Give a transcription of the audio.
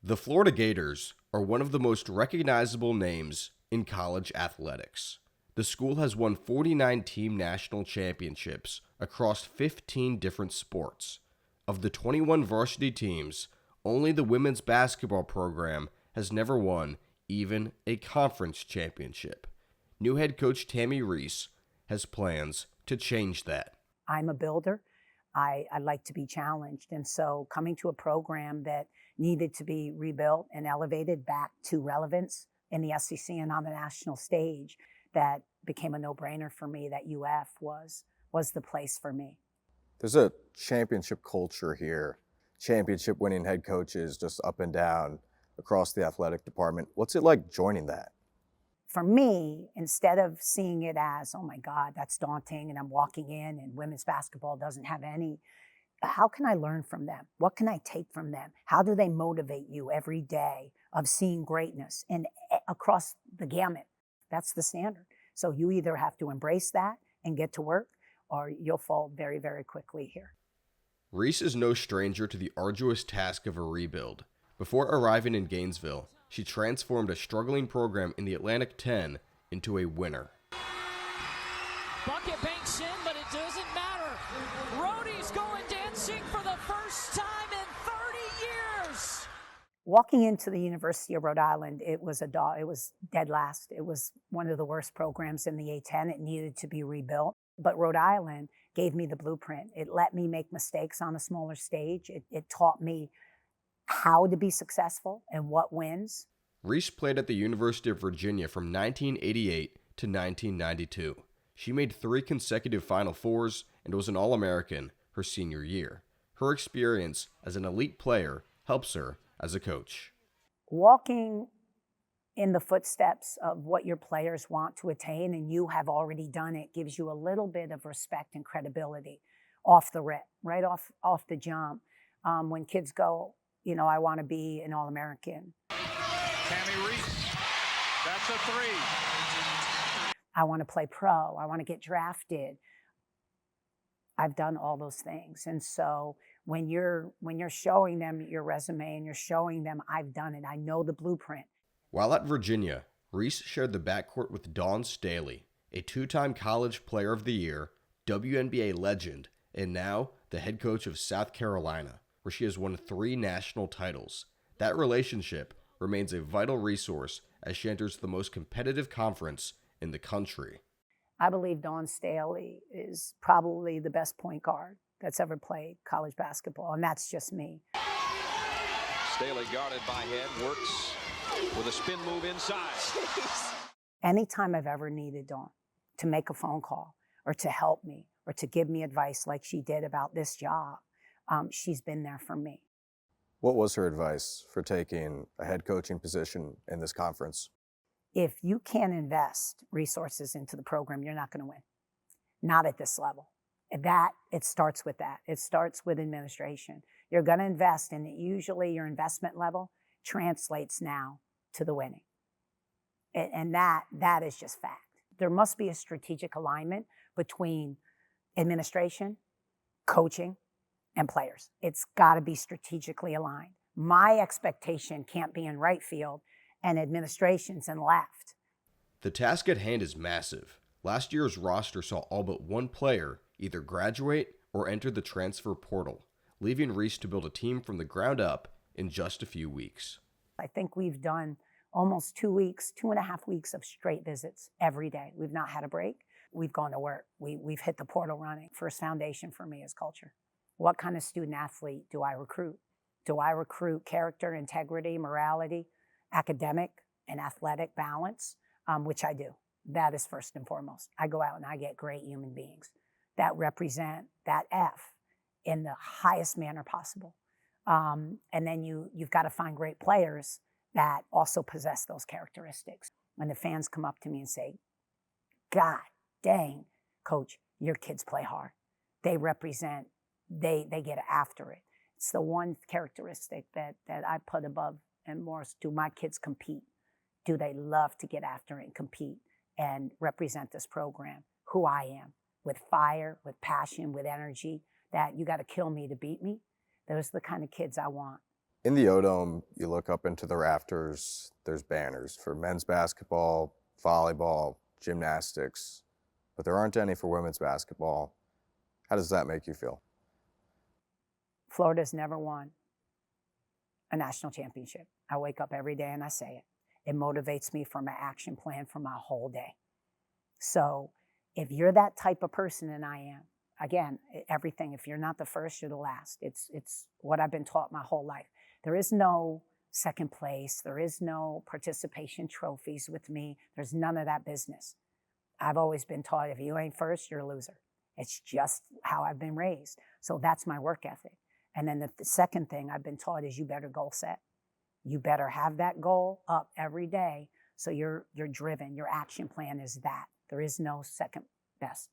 The Florida Gators are one of the most recognizable names in college athletics. The school has won 49 team national championships across 15 different sports. Of the 21 varsity teams, only the women's basketball program has never won even a conference championship. New head coach Tammi Reiss has plans to change that. I'm a builder. I like to be challenged. And so coming to a program that needed to be rebuilt and elevated back to relevance in the SEC and on the national stage, that became a no-brainer for me, that UF was the place for me. There's a championship culture here, championship winning head coaches just up and down across the athletic department. What's it like joining that? For me, instead of seeing it as, oh my God, that's daunting and I'm walking in and women's basketball doesn't have any, how can I learn from them? What can I take from them? How do they motivate you every day of seeing greatness and across the gamut? That's the standard. So you either have to embrace that and get to work, or you'll fall very, very quickly here. Reiss is no stranger to the arduous task of a rebuild. Before arriving in Gainesville, she transformed a struggling program in the Atlantic 10 into a winner. Bucket banks in, but it doesn't matter. Rhodey's going dancing for the first time in 30 years. Walking into the University of Rhode Island, it was dead last. It was one of the worst programs in the A10. It needed to be rebuilt. But Rhode Island gave me the blueprint. It let me make mistakes on a smaller stage. It taught me how to be successful and what wins. Reiss played at the University of Virginia from 1988 to 1992. She made 3 consecutive Final Fours and was an All-American her senior year. Her experience as an elite player helps her as a coach. Walking in the footsteps of what your players want to attain, and you have already done it, gives you a little bit of respect and credibility off the rip, right off the jump. When kids go, you know, I want to be an All-American. Tammi Reiss, that's a 3. I want to play pro. I want to get drafted. I've done all those things. And so when you're showing them your resume and you're showing them I've done it, I know the blueprint. While at Virginia, Reiss shared the backcourt with Dawn Staley, a 2-time College Player of the Year, WNBA legend, and now the head coach of South Carolina, where she has won 3 national titles. That relationship remains a vital resource as she enters the most competitive conference in the country. I believe Dawn Staley is probably the best point guard that's ever played college basketball, and that's just me. Staley guarded by Head, works with a spin move inside. Anytime I've ever needed Dawn to make a phone call or to help me or to give me advice like she did about this job, she's been there for me. What was her advice for taking a head coaching position in this conference? If you can't invest resources into the program, you're not going to win. Not at this level. It starts with that. It starts with administration. You're going to invest, and usually your investment level translates now to the winning. And that is just fact. There must be a strategic alignment between administration, coaching, and players. It's got to be strategically aligned. My expectation can't be in right field and administration's in left. The task at hand is massive. Last year's roster saw all but 1 player either graduate or enter the transfer portal, leaving Reiss to build a team from the ground up in just a few weeks. I think we've done almost 2.5 weeks of straight visits every day. We've not had a break. We've gone to work. We've hit the portal running. First foundation for me is culture. What kind of student athlete do I recruit? Do I recruit character, integrity, morality, academic and athletic balance, which I do. That is first and foremost. I go out and I get great human beings that represent that F in the highest manner possible. And then you've got to find great players that also possess those characteristics. When the fans come up to me and say, God dang, coach, your kids play hard. They represent, they get after it. It's the one characteristic that I put above and more. Do my kids compete? Do they love to get after it and compete and represent this program, who I am, with fire, with passion, with energy, that you got to kill me to beat me? Those are the kind of kids I want. In the O-Dome, you look up into the rafters, there's banners for men's basketball, volleyball, gymnastics, but there aren't any for women's basketball. How does that make you feel? Florida's never won a national championship. I wake up every day and I say it. It motivates me for my action plan for my whole day. So if you're that type of person, and I am, again, everything, if you're not the first, you're the last. It's what I've been taught my whole life. There is no second place. There is no participation trophies with me. There's none of that business. I've always been taught if you ain't first, you're a loser. It's just how I've been raised. So that's my work ethic. And then the second thing I've been taught is you better goal set. You better have that goal up every day so you're driven. Your action plan is that. There is no second best.